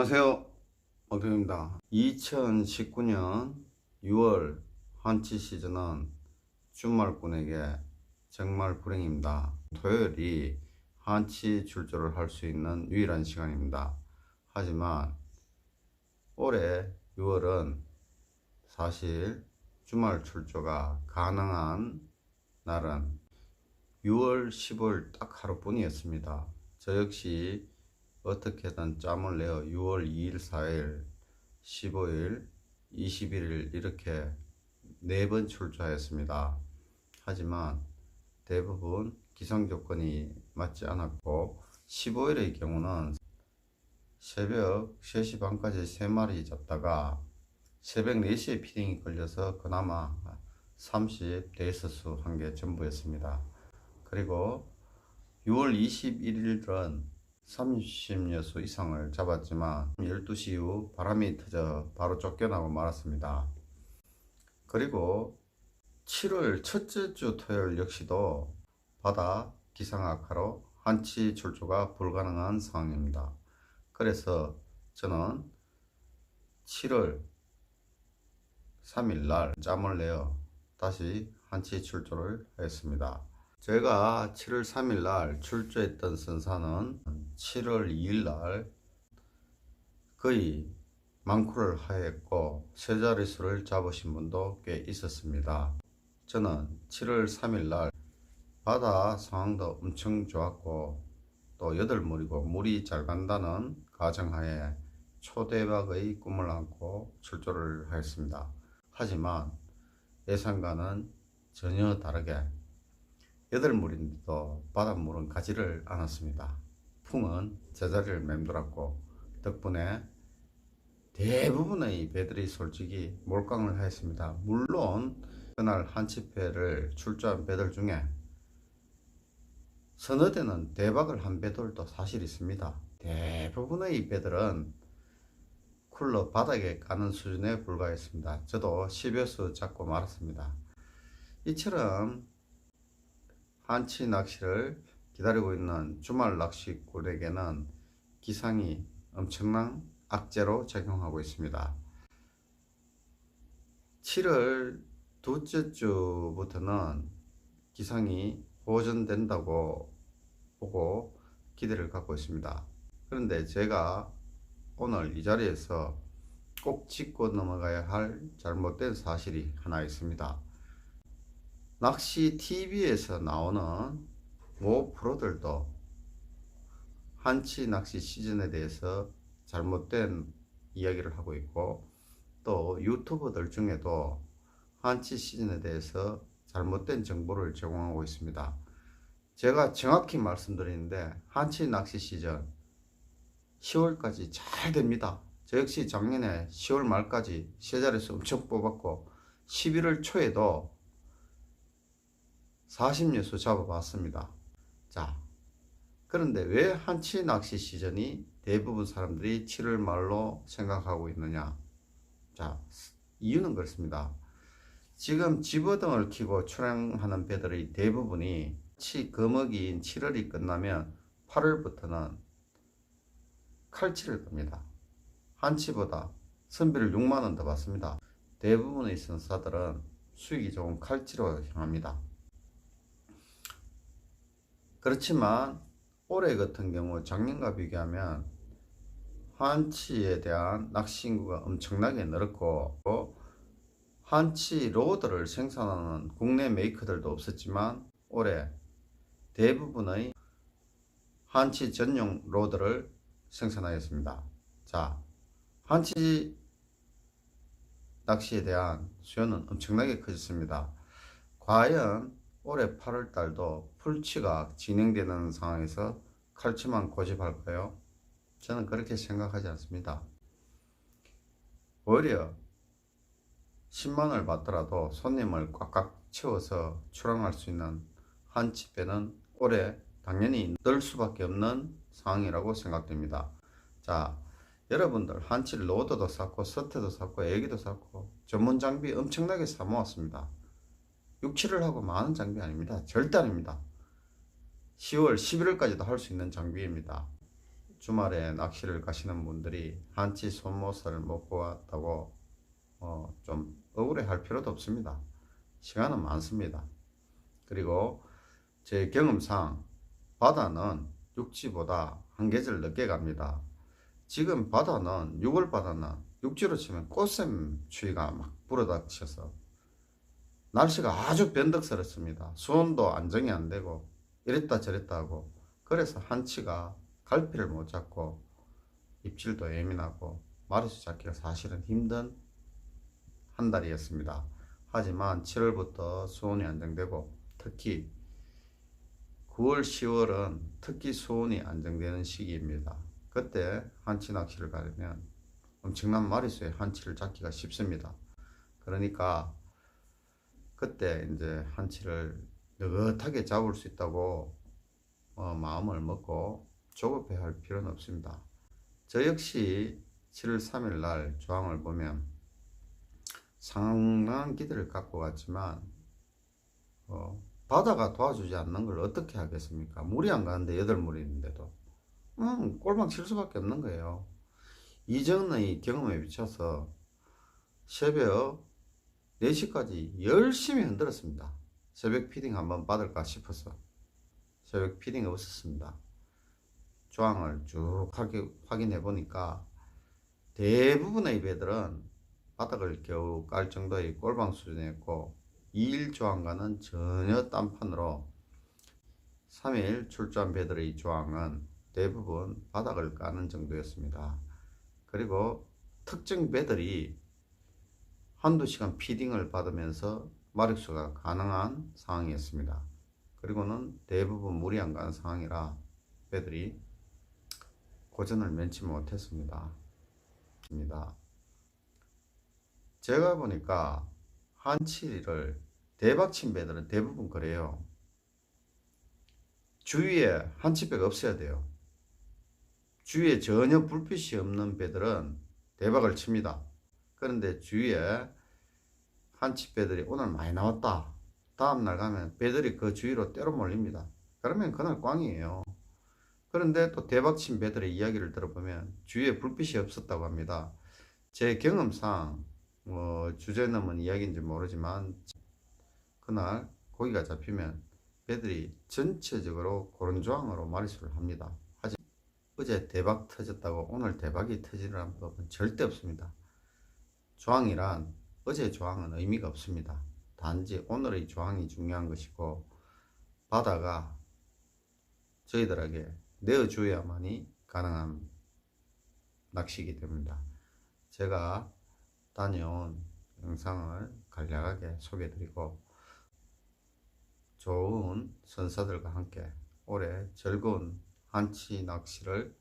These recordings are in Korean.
안녕하세요, 어병입니다. 2019년 6월 한치 시즌은 주말꾼에게 정말 불행입니다. 토요일이 한치 출조를 할 수 있는 유일한 시간입니다. 하지만 올해 6월은 사실 주말 출조가 가능한 날은 6월 10월 딱 하루뿐이었습니다. 저 역시 어떻게든 짬을 내어 6월 2일, 4일, 15일, 21일 이렇게 4번 출조하였습니다. 하지만 대부분 기상 조건이 맞지 않았고 15일의 경우는 새벽 3시 반까지 3마리 잡다가 새벽 4시에 피딩이 걸려서 그나마 30 데이스수 한 게 전부였습니다. 그리고 6월 21일은 30여수 이상을 잡았지만 12시 이후 바람이 터져 바로 쫓겨나고 말았습니다. 그리고 7월 첫째 주 토요일 역시도 바다 기상 악화로 한치 출조가 불가능한 상황입니다. 그래서 저는 7월 3일 날 짬을 내어 다시 한치 출조를 하였습니다. 제가 7월 3일 날 출조했던 선사는 7월 2일 날 거의 만쿠를 하였고 세 자릿수를 잡으신 분도 꽤 있었습니다. 저는 7월 3일 날 바다 상황도 엄청 좋았고 또 8물이고 물이 잘 간다는 가정하에 초대박의 꿈을 안고 출조를 하였습니다. 하지만 예상과는 전혀 다르게 8물인데도 바닷물은 가지를 않았습니다. 풍은 제자리를 맴돌았고 덕분에 대부분의 배들이 솔직히 몰강을 하였습니다. 물론 그날 한치패를 출조한 배들 중에 서너 대는 대박을 한 배들도 사실 있습니다. 대부분의 배들은 쿨러 바닥에 까는 수준에 불과했습니다. 저도 10여 수 잡고 말았습니다. 이처럼 한치 낚시를 기다리고 있는 주말 낚시꾼에게는 기상이 엄청난 악재로 작용하고 있습니다. 7월 둘째 주부터는 기상이 호전된다고 보고 기대를 갖고 있습니다. 그런데 제가 오늘 이 자리에서 꼭 짚고 넘어가야 할 잘못된 사실이 하나 있습니다. 낚시 TV에서 나오는 모 프로들도 한치 낚시 시즌에 대해서 잘못된 이야기를 하고 있고 또 유튜버들 중에도 한치 시즌에 대해서 잘못된 정보를 제공하고 있습니다. 제가 정확히 말씀드리는데 한치 낚시 시즌 10월까지 잘 됩니다. 저 역시 작년에 10월 말까지 세 자릿수 엄청 뽑았고 11월 초에도 40여수 잡아봤습니다. 자, 그런데 왜 한치 낚시 시즌이 대부분 사람들이 7월 말로 생각하고 있느냐? 자, 이유는 그렇습니다. 지금 집어등을 키고 출항하는 배들의 대부분이 거먹이인 7월이 끝나면 8월부터는 칼치를 겁니다. 한치보다 선비를 6만원 더 받습니다. 대부분의 선사들은 수익이 좋은 칼치로 향합니다. 그렇지만 올해 같은 경우 작년과 비교하면 한치에 대한 낚시 인구가 엄청나게 늘었고 한치 로드를 생산하는 국내 메이커들도 없었지만 올해 대부분의 한치 전용 로드를 생산하였습니다. 자, 한치 낚시에 대한 수요는 엄청나게 커졌습니다. 과연 올해 8월 달도 풀치가 진행되는 상황에서 칼치만 고집할까요? 저는 그렇게 생각하지 않습니다. 오히려 10만원을 받더라도 손님을 꽉꽉 채워서 출항할 수 있는 한치배는 올해 당연히 늘 수밖에 없는 상황이라고 생각됩니다. 자, 여러분들 한치 로드도 샀고 서태도 샀고 애기도 샀고 전문 장비 엄청나게 사 모았습니다. 6, 7을 하고 많은 장비 아닙니다. 절대 아닙니다. 10월, 11월까지도 할 수 있는 장비입니다. 주말에 낚시를 가시는 분들이 한치 손모살을 못 보았다고 좀 억울해 할 필요도 없습니다. 시간은 많습니다. 그리고 제 경험상 바다는 육지보다 한 계절 늦게 갑니다. 지금 바다는 6월 바다는 육지로 치면 꽃샘 추위가 막 불어닥쳐서 날씨가 아주 변덕스럽습니다. 수온도 안정이 안 되고 이랬다 저랬다 하고, 그래서 한치가 갈피를 못 잡고 입질도 예민하고 마리수 잡기가 사실은 힘든 한 달이었습니다. 하지만 7월부터 수온이 안정되고 특히 9월 10월은 특히 수온이 안정되는 시기입니다. 그때 한치 낚시를 가려면 엄청난 마리수의 한치를 잡기가 쉽습니다. 그러니까 그때 이제 한치를 느긋하게 잡을 수 있다고 마음을 먹고 조급해 할 필요는 없습니다. 저 역시 7월 3일 날 조항을 보면 상당한 기대를 갖고 갔지만 바다가 도와주지 않는 걸 어떻게 하겠습니까? 물이 안 가는데 8물인데도 꼴방 칠 수밖에 없는 거예요. 이전의 경험에 비춰서 새벽 4시까지 열심히 흔들었습니다. 새벽 피딩 한번 받을까 싶어서 새벽 피딩이 없었습니다. 조항을 쭉 확인해 보니까 대부분의 배들은 바닥을 겨우 깔 정도의 꼴방 수준이었고 2일 조항과는 전혀 딴판으로 3일 출조한 배들의 조항은 대부분 바닥을 까는 정도였습니다. 그리고 특정 배들이 한두 시간 피딩을 받으면서 마력수가 가능한 상황이었습니다. 그리고는 대부분 물이 안 가는 상황이라 배들이 고전을 면치 못했습니다. 제가 보니까 한치를 대박친 배들은 대부분 그래요. 주위에 한치배가 없어야 돼요. 주위에 전혀 불빛이 없는 배들은 대박을 칩니다. 그런데 주위에 한치배들이 오늘 많이 나왔다, 다음날 가면 배들이 그 주위로 때로 몰립니다. 그러면 그날 꽝이에요. 그런데 또 대박친 배들의 이야기를 들어보면 주위에 불빛이 없었다고 합니다. 제 경험상 주제 넘은 이야기인지 모르지만 그날 고기가 잡히면 배들이 전체적으로 그런 조항으로 마리수를 합니다. 하지만 어제 대박 터졌다고 오늘 대박이 터지라는 법은 절대 없습니다. 조항이란 어제 조항은 의미가 없습니다. 단지 오늘의 조항이 중요한 것이고 바다가 저희들에게 내어줘야만이 가능한 낚시이기 때문입니다. 제가 다녀온 영상을 간략하게 소개해드리고 좋은 선사들과 함께 올해 즐거운 한치 낚시를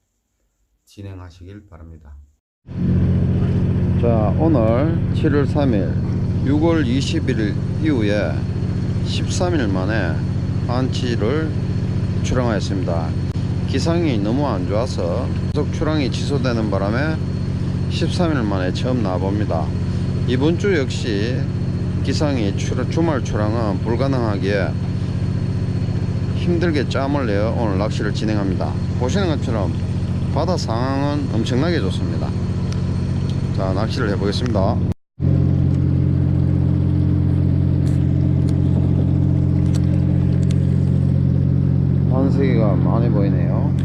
진행하시길 바랍니다. 자, 오늘 7월 3일 6월 21일 이후에 13일 만에 한치를 출항하였습니다. 기상이 너무 안 좋아서 계속 출항이 취소되는 바람에 13일 만에 처음 나와봅니다. 이번 주 역시 기상이 주말 출항은 불가능하기에 힘들게 짬을 내어 오늘 낚시를 진행합니다. 보시는 것처럼 바다 상황은 엄청나게 좋습니다. 자, 낚시를 해보겠습니다. 반세기가 많이 보이네요.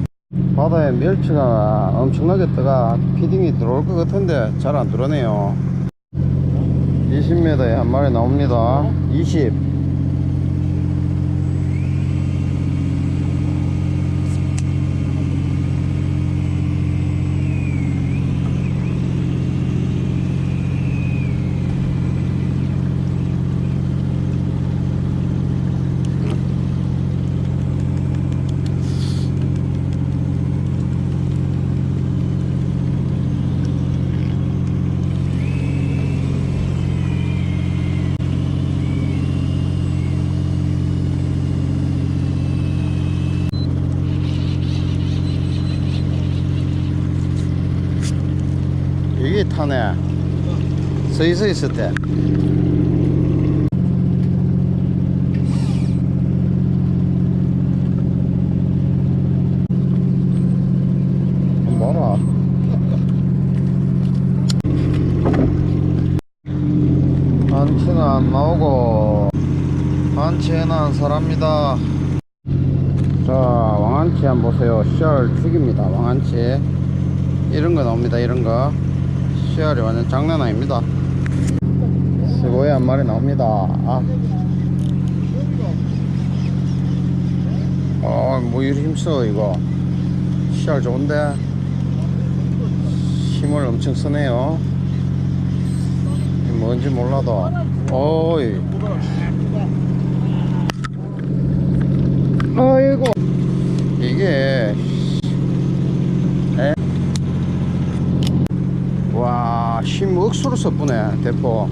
바다에 멸치가 엄청나게 떠가 피딩이 들어올 것 같은데 잘 안 들어오네요. 20m에 한 마리 나옵니다. 20. 이게 타네. 서있어 있을 때. 살살합니다. 자, 왕한치 한번 보세요. 씨알 죽입니다. 왕한치 이런 거 나옵니다. 이런 거 씨알이 완전 장난 아닙니다. 스고이 한 마리 나옵니다. 뭐 이리 힘써. 이거 씨알 좋은데 힘을 엄청 쓰네요. 뭔지 몰라도. 어이, 아이고, 이게 와, 힘 억수로 섞구네 대포.